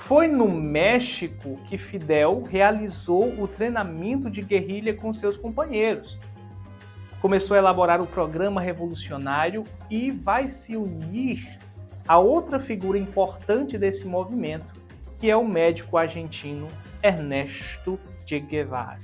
Foi no México que Fidel realizou o treinamento de guerrilha com seus companheiros. Começou a elaborar o programa revolucionário e vai se unir a outra figura importante desse movimento, que é o médico argentino Ernesto Che Guevara.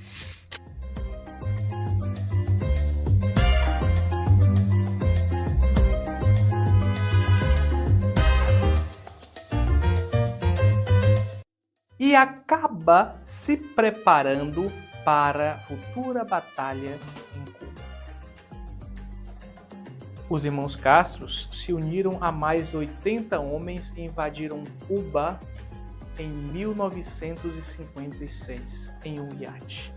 E acaba se preparando para a futura batalha em Cuba. Os irmãos Castros se uniram a mais 80 homens e invadiram Cuba em 1956, em um iate.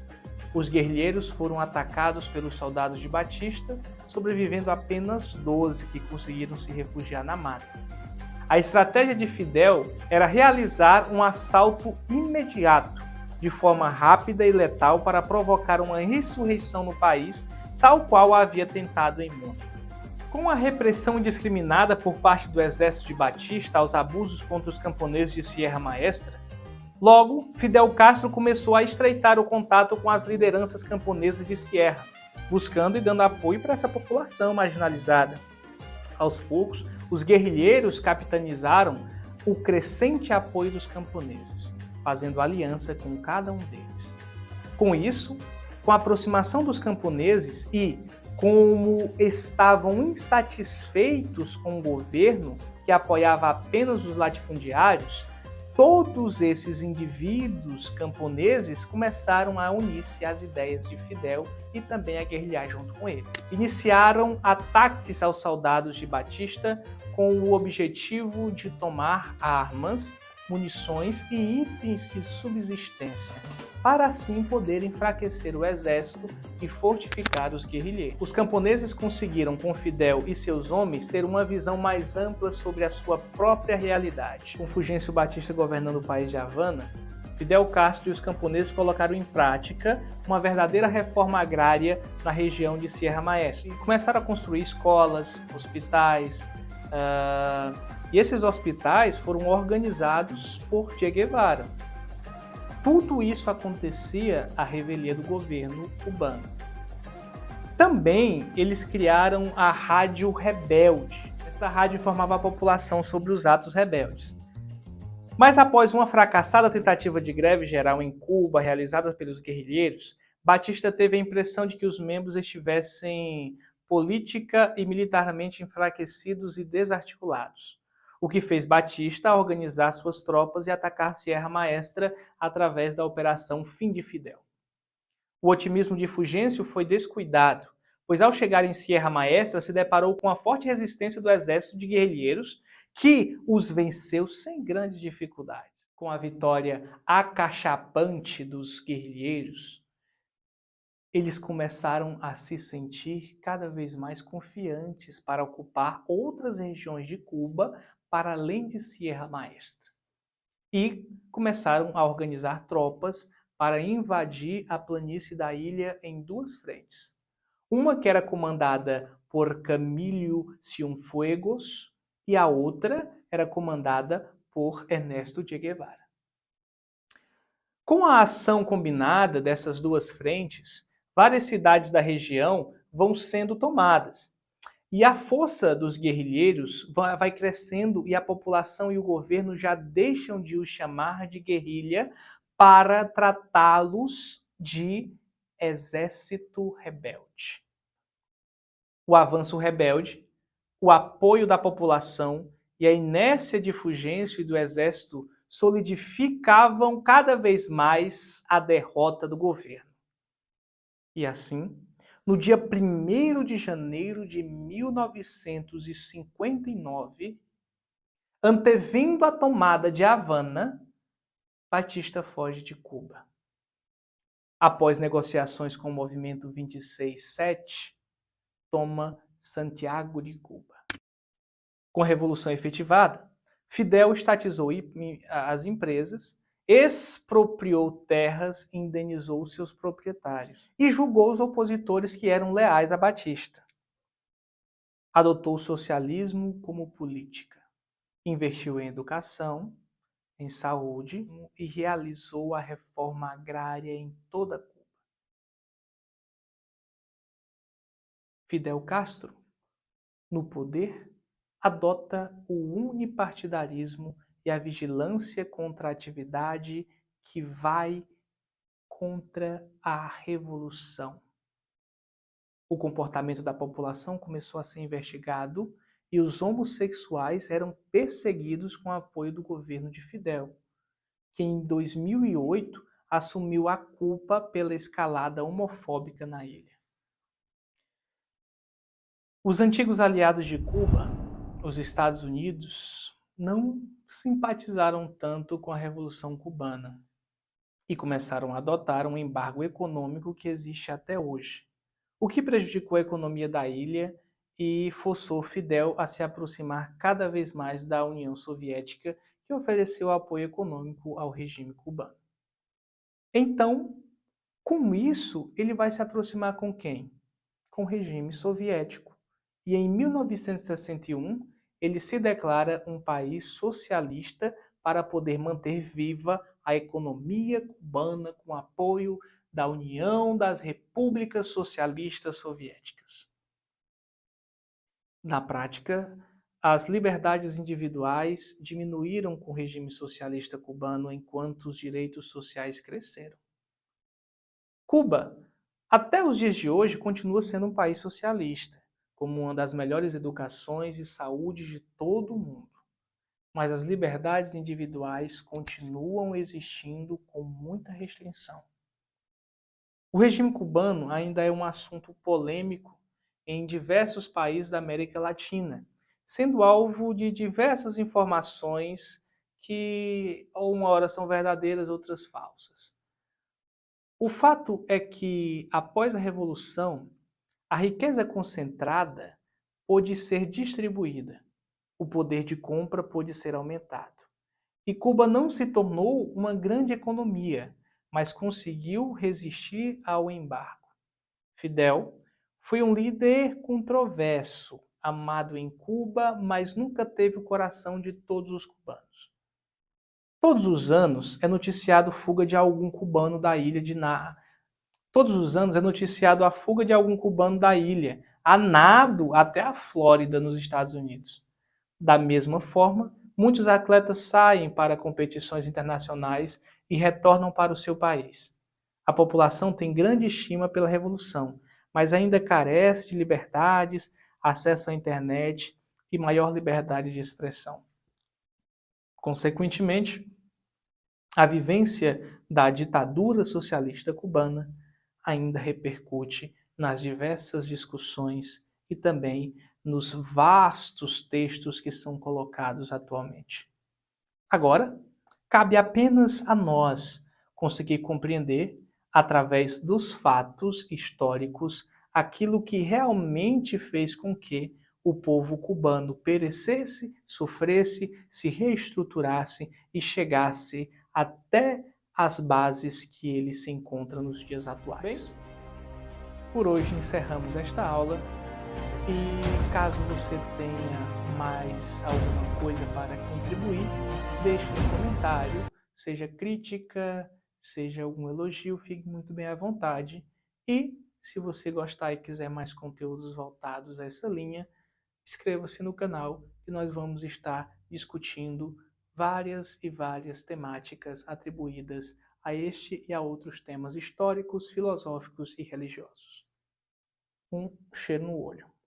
Os guerrilheiros foram atacados pelos soldados de Batista, sobrevivendo apenas 12 que conseguiram se refugiar na mata. A estratégia de Fidel era realizar um assalto imediato, de forma rápida e letal, para provocar uma insurreição no país, tal qual havia tentado em Mônaco. Com a repressão indiscriminada por parte do exército de Batista aos abusos contra os camponeses de Sierra Maestra, logo, Fidel Castro começou a estreitar o contato com as lideranças camponesas de Sierra, buscando e dando apoio para essa população marginalizada. Aos poucos, os guerrilheiros capitanizaram o crescente apoio dos camponeses, fazendo aliança com cada um deles. Com isso, com a aproximação dos camponeses e como estavam insatisfeitos com o governo, que apoiava apenas os latifundiários, todos esses indivíduos camponeses começaram a unir-se às ideias de Fidel e também a guerrilhar junto com ele. Iniciaram ataques aos soldados de Batista com o objetivo de tomar armas, munições e itens de subsistência, para assim poder enfraquecer o exército e fortificar os guerrilheiros. Os camponeses conseguiram, com Fidel e seus homens, ter uma visão mais ampla sobre a sua própria realidade. Com Fulgêncio Batista governando o país de Havana, Fidel Castro e os camponeses colocaram em prática uma verdadeira reforma agrária na região de Sierra Maestra. E começaram a construir escolas, hospitais, e esses hospitais foram organizados por Che Guevara. Tudo isso acontecia à revelia do governo cubano. Também eles criaram a Rádio Rebelde. Essa rádio informava a população sobre os atos rebeldes. Mas após uma fracassada tentativa de greve geral em Cuba, realizada pelos guerrilheiros, Batista teve a impressão de que os membros estivessem política e militarmente enfraquecidos e desarticulados, o que fez Batista organizar suas tropas e atacar Sierra Maestra através da Operação Fim de Fidel. O otimismo de Fulgêncio foi descuidado, pois ao chegar em Sierra Maestra se deparou com a forte resistência do exército de guerrilheiros, que os venceu sem grandes dificuldades. Com a vitória acachapante dos guerrilheiros, eles começaram a se sentir cada vez mais confiantes para ocupar outras regiões de Cuba para além de Sierra Maestra. E começaram a organizar tropas para invadir a planície da ilha em duas frentes. Uma que era comandada por Camilo Cienfuegos e a outra era comandada por Ernesto Che Guevara. Com a ação combinada dessas duas frentes, várias cidades da região vão sendo tomadas. E a força dos guerrilheiros vai crescendo e a população e o governo já deixam de os chamar de guerrilha para tratá-los de exército rebelde. O avanço rebelde, o apoio da população e a inércia de Fulgêncio e do exército solidificavam cada vez mais a derrota do governo. E assim, no dia 1º de janeiro de 1959, antevendo a tomada de Havana, Batista foge de Cuba. Após negociações com o movimento 26-7, toma Santiago de Cuba. Com a Revolução efetivada, Fidel estatizou as empresas, expropriou terras e indenizou seus proprietários e julgou os opositores que eram leais a Batista. Adotou o socialismo como política, investiu em educação, em saúde e realizou a reforma agrária em toda Cuba. Fidel Castro, no poder, adota o unipartidarismo e a vigilância contra a atividade que vai contra a revolução. O comportamento da população começou a ser investigado e os homossexuais eram perseguidos com o apoio do governo de Fidel, que em 2008 assumiu a culpa pela escalada homofóbica na ilha. Os antigos aliados de Cuba, os Estados Unidos, não simpatizaram tanto com a Revolução Cubana e começaram a adotar um embargo econômico que existe até hoje, o que prejudicou a economia da ilha e forçou Fidel a se aproximar cada vez mais da União Soviética, que ofereceu apoio econômico ao regime cubano. Então, com isso, ele vai se aproximar com quem? Com o regime soviético. E em 1961, ele se declara um país socialista para poder manter viva a economia cubana com apoio da União das Repúblicas Socialistas Soviéticas. Na prática, as liberdades individuais diminuíram com o regime socialista cubano enquanto os direitos sociais cresceram. Cuba, até os dias de hoje, continua sendo um país socialista, como uma das melhores educações e saúde de todo o mundo. Mas as liberdades individuais continuam existindo com muita restrição. O regime cubano ainda é um assunto polêmico em diversos países da América Latina, sendo alvo de diversas informações que uma hora são verdadeiras, outras falsas. O fato é que, após a Revolução, a riqueza concentrada pôde ser distribuída, o poder de compra pôde ser aumentado. E Cuba não se tornou uma grande economia, mas conseguiu resistir ao embargo. Fidel foi um líder controverso, amado em Cuba, mas nunca teve o coração de todos os cubanos. Todos os anos é noticiado fuga de algum cubano da ilha de Todos os anos é noticiado a fuga de algum cubano da ilha, a nado até a Flórida, nos Estados Unidos. Da mesma forma, muitos atletas saem para competições internacionais e retornam para o seu país. A população tem grande estima pela Revolução, mas ainda carece de liberdades, acesso à internet e maior liberdade de expressão. Consequentemente, a vivência da ditadura socialista cubana ainda repercute nas diversas discussões e também nos vastos textos que são colocados atualmente. Agora, cabe apenas a nós conseguir compreender, através dos fatos históricos, aquilo que realmente fez com que o povo cubano perecesse, sofresse, se reestruturasse e chegasse até as bases que ele se encontra nos dias atuais. Bem, por hoje encerramos esta aula e caso você tenha mais alguma coisa para contribuir, deixe no comentário, seja crítica, seja algum elogio, fique muito bem à vontade. E se você gostar e quiser mais conteúdos voltados a essa linha, inscreva-se no canal que nós vamos estar discutindo várias e várias temáticas atribuídas a este e a outros temas históricos, filosóficos e religiosos. Um cheiro no olho.